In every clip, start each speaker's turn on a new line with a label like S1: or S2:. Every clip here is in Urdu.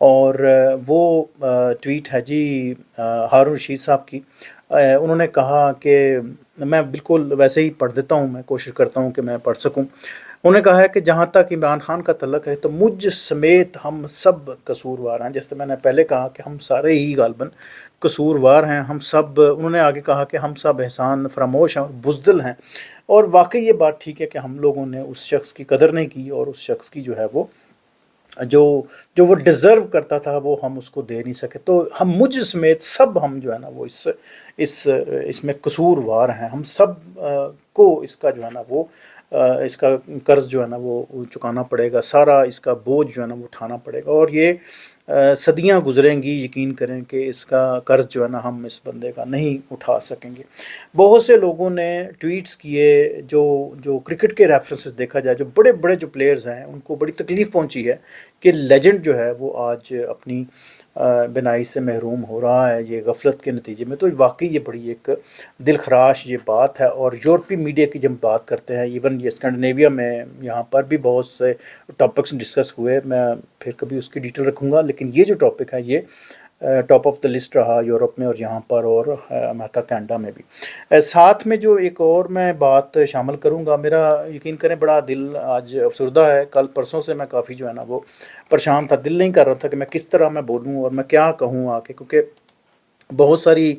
S1: اور وہ ٹویٹ ہے جی ہارون رشید صاحب کی. انہوں نے کہا کہ میں بالکل ویسے ہی پڑھ دیتا ہوں، میں کوشش کرتا ہوں کہ میں پڑھ سکوں. انہوں نے کہا ہے کہ جہاں تک عمران خان کا تعلق ہے تو مجھ سمیت ہم سب قصوروار ہیں. جیسے میں نے پہلے کہا کہ ہم سارے ہی غالباً قصوروار ہیں، ہم سب. انہوں نے آگے کہا کہ ہم سب احسان فراموش ہیں اور بزدل ہیں. اور واقعی یہ بات ٹھیک ہے کہ ہم لوگوں نے اس شخص کی قدر نہیں کی، اور اس شخص کی جو ہے وہ جو جو وہ ڈیزرو کرتا تھا وہ ہم اس کو دے نہیں سکے. تو ہم مجھ سمیت سب ہم جو ہے نا وہ اس میں قصوروار ہیں. ہم سب کو اس کا جو ہے نا وہ اس کا قرض جو ہے نا وہ چکانا پڑے گا، سارا اس کا بوجھ جو ہے نا وہ اٹھانا پڑے گا. اور یہ صدیاں گزریں گی، یقین کریں کہ اس کا قرض جو ہے نا ہم اس بندے کا نہیں اٹھا سکیں گے. بہت سے لوگوں نے ٹویٹس کیے، جو کرکٹ کے ریفرنسز دیکھا جائے، جو بڑے بڑے جو پلیئرز ہیں ان کو بڑی تکلیف پہنچی ہے کہ لیجنڈ جو ہے وہ آج اپنی بنائی سے محروم ہو رہا ہے یہ غفلت کے نتیجے میں. تو واقعی یہ بڑی ایک دل خراش یہ بات ہے. اور یورپی میڈیا کی جب بات کرتے ہیں، ایون یہ اسکینڈینیویا میں یہاں پر بھی بہت سے ٹاپکس ڈسکس ہوئے، میں پھر کبھی اس کی ڈیٹیل رکھوں گا. لیکن یہ جو ٹاپک ہے یہ ٹاپ آف دا لسٹ رہا یورپ میں اور یہاں پر اور امریکہ کینیڈا میں بھی. ساتھ میں جو ایک اور میں بات شامل کروں گا، میرا یقین کریں بڑا دل آج افسردہ ہے. کل پرسوں سے میں کافی جو ہے نا وہ پریشان تھا، دل نہیں کر رہا تھا کہ میں کس طرح میں بولوں اور میں کیا کہوں آ کے، کیونکہ بہت ساری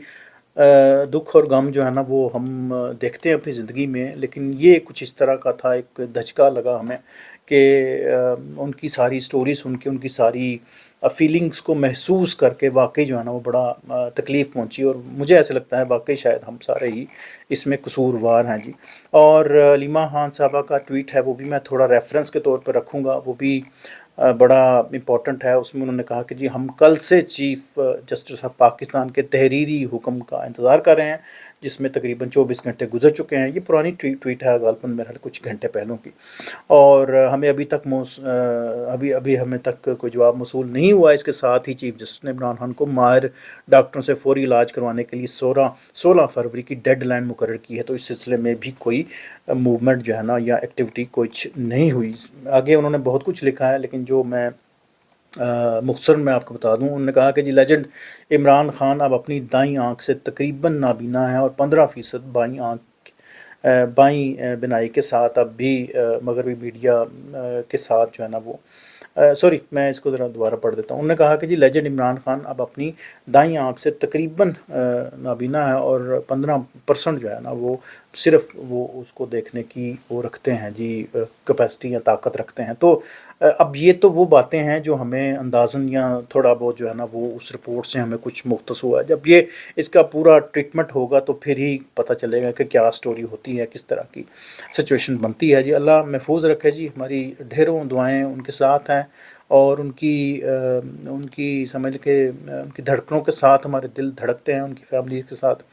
S1: دکھ اور غم جو ہے نا وہ ہم دیکھتے ہیں اپنی زندگی میں. لیکن یہ کچھ اس طرح کا تھا، ایک دھچکا لگا ہمیں کہ ان کی ساری سٹوری سن کے، ان کی ساری فیلنگز کو محسوس کر کے واقعی جو ہے نا وہ بڑا تکلیف پہنچی. اور مجھے ایسے لگتا ہے واقعی شاید ہم سارے ہی اس میں قصوروار ہیں جی. اور علیمہ خان صاحبہ کا ٹویٹ ہے وہ بھی میں تھوڑا ریفرنس کے طور پر رکھوں گا، وہ بھی بڑا امپورٹنٹ ہے. اس میں انہوں نے کہا کہ جی ہم کل سے چیف جسٹس آف پاکستان کے تحریری حکم کا انتظار کر رہے ہیں، جس میں تقریباً 24 گھنٹے گزر چکے ہیں. یہ پرانی ٹویٹ ہے غالباً میرا کچھ گھنٹے پہلوں کی. اور ہمیں ابھی تک ابھی ہمیں تک کوئی جواب موصول نہیں ہوا. اس کے ساتھ ہی چیف جسٹس نے عمران خان کو ماہر ڈاکٹروں سے فوری علاج کروانے کے لیے 16 فروری کی ڈیڈ لائن مقرر کی ہے. تو اس سلسلے میں بھی کوئی موومنٹ جو ہے نا یا ایکٹیویٹی کچھ نہیں ہوئی. آگے انہوں نے بہت کچھ لکھا ہے، لیکن جو میں مختصر میں آپ کو بتا دوں. انہوں نے کہا کہ جی لیجنڈ عمران خان اب اپنی دائیں آنکھ سے تقریباً نابینا ہے اور 15% بائیں بینائی کے ساتھ اب بھی مغربی میڈیا کے ساتھ جو ہے نا وہ سوری میں اس کو ذرا دوبارہ پڑھ دیتا ہوں. انہوں نے کہا کہ جی لیجنڈ عمران خان اب اپنی دائیں آنکھ سے تقریباً نابینا ہے اور 15% جو ہے نا وہ صرف وہ اس کو دیکھنے کی وہ رکھتے ہیں جی، کیپیسٹی یا طاقت رکھتے ہیں. تو اب یہ تو وہ باتیں ہیں جو ہمیں اندازاً یا تھوڑا بہت جو ہے نا وہ اس رپورٹ سے ہمیں کچھ مختص ہوا ہے. جب یہ اس کا پورا ٹریٹمنٹ ہوگا تو پھر ہی پتہ چلے گا کہ کیا سٹوری ہوتی ہے، کس طرح کی سچویشن بنتی ہے جی. اللہ محفوظ رکھے جی. ہماری ڈھیروں دعائیں ان کے ساتھ ہیں، اور ان کی سمجھ کے ان کی دھڑکنوں کے ساتھ ہمارے دل دھڑکتے ہیں، ان کی فیملی کے ساتھ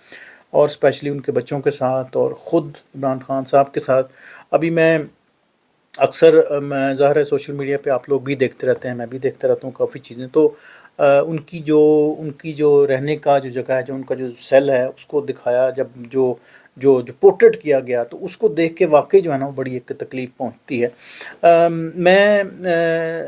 S1: اور اسپیشلی ان کے بچوں کے ساتھ اور خود عمران خان صاحب کے ساتھ. ابھی میں اکثر میں ظاہر ہے سوشل میڈیا پہ آپ لوگ بھی دیکھتے رہتے ہیں، میں بھی دیکھتا رہتا ہوں کافی چیزیں. تو ان کی جو رہنے کا جو جگہ ہے، جو ان کا جو سیل ہے اس کو دکھایا، جب جو پورٹریٹ کیا گیا تو اس کو دیکھ کے واقعی جو ہے نا وہ بڑی ایک تکلیف پہنچتی ہے. میں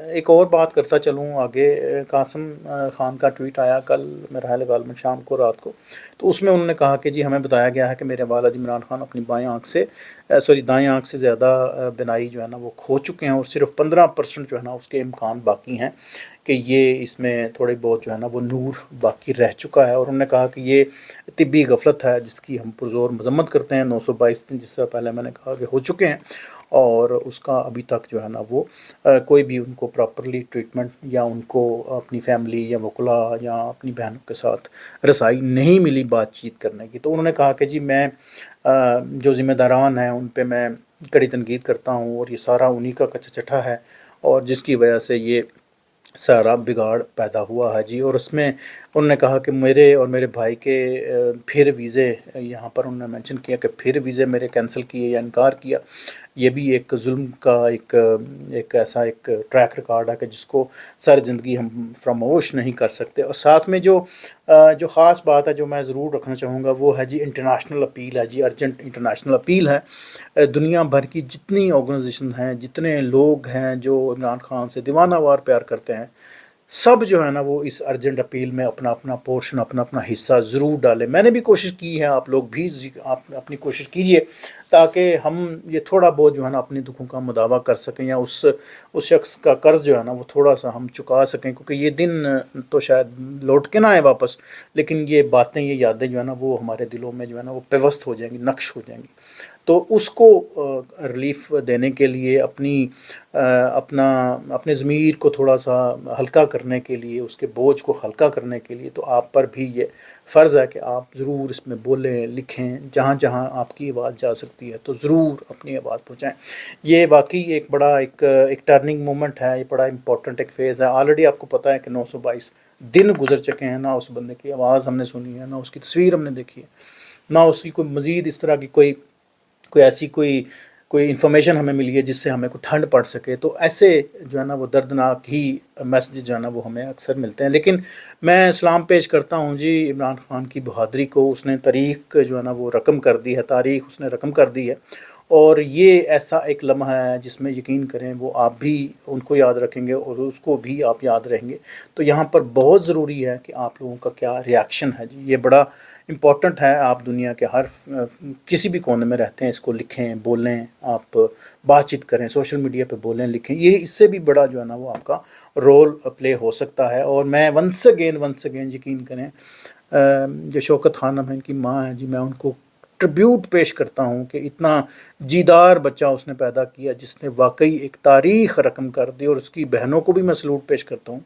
S1: ایک اور بات کرتا چلوں آگے. قاسم خان کا ٹویٹ آیا کل میرا خیال غالباً شام کو رات کو. تو اس میں انہوں نے کہا کہ جی ہمیں بتایا گیا ہے کہ میرے والد عمران خان اپنی دائیں آنکھ سے زیادہ بینائی جو ہے نا وہ کھو چکے ہیں، اور صرف 15% جو ہے نا اس کے امکان باقی ہیں کہ یہ اس میں تھوڑے بہت جو ہے نا وہ نور باقی رہ چکا ہے. اور انہوں نے کہا کہ یہ طبی غفلت ہے جس کی ہم پرزور مذمت کرتے ہیں. 922 دن جس طرح پہلے میں نے کہا کہ ہو چکے ہیں، اور اس کا ابھی تک جو ہے نا وہ کوئی بھی ان کو پراپرلی ٹریٹمنٹ یا ان کو اپنی فیملی یا وکلاء یا اپنی بہنوں کے ساتھ رسائی نہیں ملی بات چیت کرنے کی. تو انہوں نے کہا کہ جی میں جو ذمہ داران ہیں ان پہ میں کڑی تنقید کرتا ہوں، اور یہ سارا انہی کا کچا چٹھا ہے، اور جس کی وجہ سے یہ سارا بگاڑ پیدا ہوا ہے جی. اور اس میں انہوں نے کہا کہ میرے اور میرے بھائی کے پھر ویزے، یہاں پر انہوں نے مینشن کیا کہ پھر ویزے میرے کینسل کیے یا انکار کیا. یہ بھی ایک ظلم کا ایک ایسا ایک ٹریک ریکارڈ ہے کہ جس کو ساری زندگی ہم فراموش نہیں کر سکتے. اور ساتھ میں جو خاص بات ہے جو میں ضرور رکھنا چاہوں گا وہ ہے جی انٹرنیشنل اپیل ہے جی، ارجنٹ انٹرنیشنل اپیل ہے. دنیا بھر کی جتنی آرگنائزیشن ہیں، جتنے لوگ ہیں جو عمران خان سے دیوانہ وار پیار کرتے ہیں، سب جو ہے نا وہ اس ارجنٹ اپیل میں اپنا اپنا پورشن، اپنا اپنا حصہ ضرور ڈالیں. میں نے بھی کوشش کی ہے، آپ لوگ بھی آپ اپنی کوشش کیجئے تاکہ ہم یہ تھوڑا بہت جو ہے نا اپنے دکھوں کا مداوع کر سکیں، یا اس شخص کا قرض جو ہے نا وہ تھوڑا سا ہم چکا سکیں، کیونکہ یہ دن تو شاید لوٹ کے نہ آئے واپس، لیکن یہ باتیں، یہ یادیں جو ہے نا وہ ہمارے دلوں میں جو ہے نا وہ پیوست ہو جائیں گی، نقش ہو جائیں گی. تو اس کو ریلیف دینے کے لیے، اپنے ضمیر کو تھوڑا سا ہلکا کرنے کے لیے، اس کے بوجھ کو ہلکا کرنے کے لیے، تو آپ پر بھی یہ فرض ہے کہ آپ ضرور اس میں بولیں، لکھیں، جہاں جہاں آپ کی آواز جا سکتی ہے تو ضرور اپنی آواز پہنچائیں. یہ واقعی ایک بڑا ایک ٹرننگ مومنٹ ہے، یہ بڑا امپورٹنٹ ایک فیز ہے. آلریڈی آپ کو پتہ ہے کہ 922 دن گزر چکے ہیں، نہ اس بندے کی آواز ہم نے سنی ہے، نہ اس کی تصویر ہم نے دیکھی ہے، نہ اس کی کوئی مزید اس طرح کی کوئی ایسی کوئی انفارمیشن ہمیں ملی ہے جس سے ہمیں کوئی ٹھنڈ پڑ سکے. تو ایسے جو ہے نا وہ دردناک ہی میسیج جو ہے نا وہ ہمیں اکثر ملتے ہیں. لیکن میں سلام پیش کرتا ہوں جی عمران خان کی بہادری کو. اس نے تاریخ جو ہے نا وہ رقم کر دی ہے، تاریخ اس نے رقم کر دی ہے، اور یہ ایسا ایک لمحہ ہے جس میں یقین کریں وہ آپ بھی ان کو یاد رکھیں گے اور اس کو بھی آپ یاد رہیں گے. تو یہاں پر بہت ضروری ہے کہ آپ لوگوں کا کیا ریاکشن ہے جی. یہ بڑا امپورٹنٹ ہے. آپ دنیا کے کسی بھی کونے میں رہتے ہیں، اس کو لکھیں، بولیں، آپ بات چیت کریں، سوشل میڈیا پہ بولیں، لکھیں. یہ اس سے بھی بڑا جو ہے نا وہ آپ کا رول پلے ہو سکتا ہے. اور میں ونس اگین یقین کریں، جو شوکت خانم ہیں، ان کی ماں ہیں جی، میں ان کو ٹریبیوٹ پیش کرتا ہوں کہ اتنا جیدار بچہ اس نے پیدا کیا جس نے واقعی ایک تاریخ رقم کر دی. اور اس کی بہنوں کو بھی میں سلوٹ پیش کرتا ہوں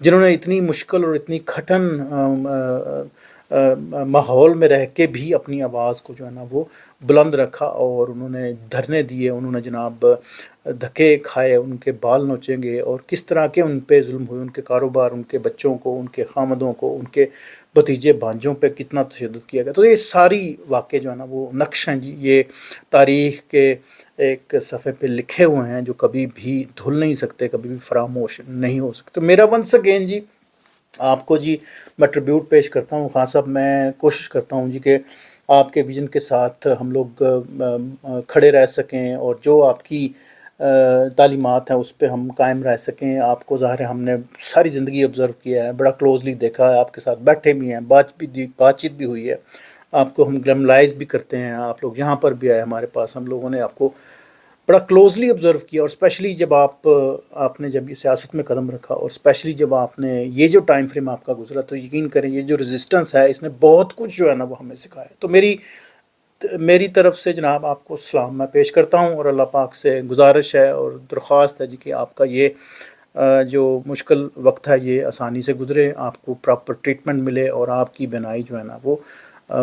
S1: جنہوں نے اتنی مشکل اور اتنی کھٹن ماحول میں رہ کے بھی اپنی آواز کو جو ہے نا وہ بلند رکھا، اور انہوں نے دھرنے دیے، انہوں نے جناب دھکے کھائے، ان کے بال نوچیں گے، اور کس طرح کے ان پہ ظلم ہوئے، ان کے کاروبار، ان کے بچوں کو، ان کے خامدوں کو، ان کے بھتیجے بھانجوں پہ کتنا تشدد کیا گیا. تو یہ ساری واقعے جو ہے نا وہ نقش ہیں جی، یہ تاریخ کے ایک صفحے پہ لکھے ہوئے ہیں جو کبھی بھی دھل نہیں سکتے، کبھی بھی فراموش نہیں ہو سکتے. میرا ونس اگین جی آپ کو جی میں ٹریبیوٹ پیش کرتا ہوں. خان صاحب، میں کوشش کرتا ہوں جی کہ آپ کے ویژن کے ساتھ ہم لوگ کھڑے رہ سکیں، اور جو آپ کی تعلیمات ہیں اس پہ ہم قائم رہ سکیں. آپ کو ظاہر ہے ہم نے ساری زندگی آبزرو کیا ہے، بڑا کلوزلی دیکھا ہے، آپ کے ساتھ بیٹھے بھی ہیں، بات چیت بھی ہوئی ہے، آپ کو ہم گلیملائز بھی کرتے ہیں. آپ لوگ یہاں پر بھی آئے ہمارے پاس، ہم لوگوں نے آپ کو بڑا کلوزلی آبزرو کیا. اور اسپیشلی جب آپ نے جب یہ سیاست میں قدم رکھا، اور اسپیشلی جب آپ نے یہ جو ٹائم فریم آپ کا گزرا، تو یقین کریں یہ جو ریزسٹنس ہے اس نے بہت کچھ جو ہے نا وہ ہمیں سکھایا. تو میری طرف سے جناب آپ کو سلام میں پیش کرتا ہوں، اور اللہ پاک سے گزارش ہے اور درخواست ہے جی کہ آپ کا یہ جو مشکل وقت ہے یہ آسانی سے گزرے، آپ کو پراپر ٹریٹمنٹ ملے، اور آپ کی بینائی جو ہے نا وہ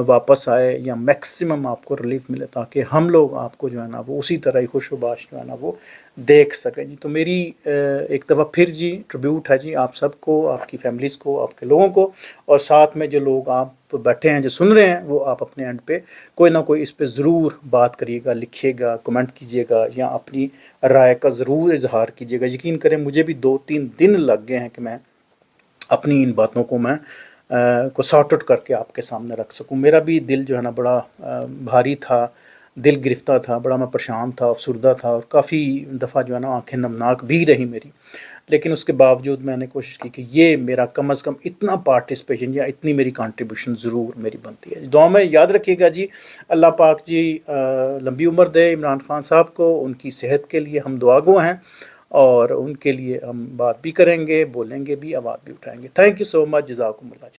S1: واپس آئے، یا میکسیمم آپ کو ریلیف ملے، تاکہ ہم لوگ آپ کو جو ہے نا وہ اسی طرح ہی خوش و باش جو ہے نا وہ دیکھ سکیں جی. تو میری ایک دفعہ پھر جی ٹریبیوٹ ہے جی آپ سب کو، آپ کی فیملیز کو، آپ کے لوگوں کو، اور ساتھ میں جو لوگ آپ بیٹھے ہیں جو سن رہے ہیں، وہ آپ اپنے اینڈ پہ کوئی نہ کوئی اس پہ ضرور بات کریے گا، لکھیے گا، کمنٹ کیجیے گا، یا اپنی رائے کا ضرور اظہار کیجیے گا. یقین کریں مجھے بھی 2-3 دن لگ گئے ہیں کہ میں اپنی ان باتوں کو کو سارٹ آؤٹ کر کے آپ کے سامنے رکھ سکوں. میرا بھی دل جو ہے نا بڑا بھاری تھا، دل گرفتہ تھا، بڑا میں پریشان تھا، افسردہ تھا، اور کافی دفعہ جو ہے نا آنکھیں نمناک بھی رہی میری. لیکن اس کے باوجود میں نے کوشش کی کہ یہ میرا کم از کم اتنا پارٹیسپیشن یا اتنی میری کنٹریبیوشن ضرور میری بنتی ہے. دعا میں یاد رکھیے گا جی. اللہ پاک جی لمبی عمر دے عمران خان صاحب کو. ان کی صحت کے لیے ہم دعا گو ہیں، اور ان کے لیے ہم بات بھی کریں گے، بولیں گے بھی، آواز بھی اٹھائیں گے. تھینک یو سو مچ. جزاکم اللہ.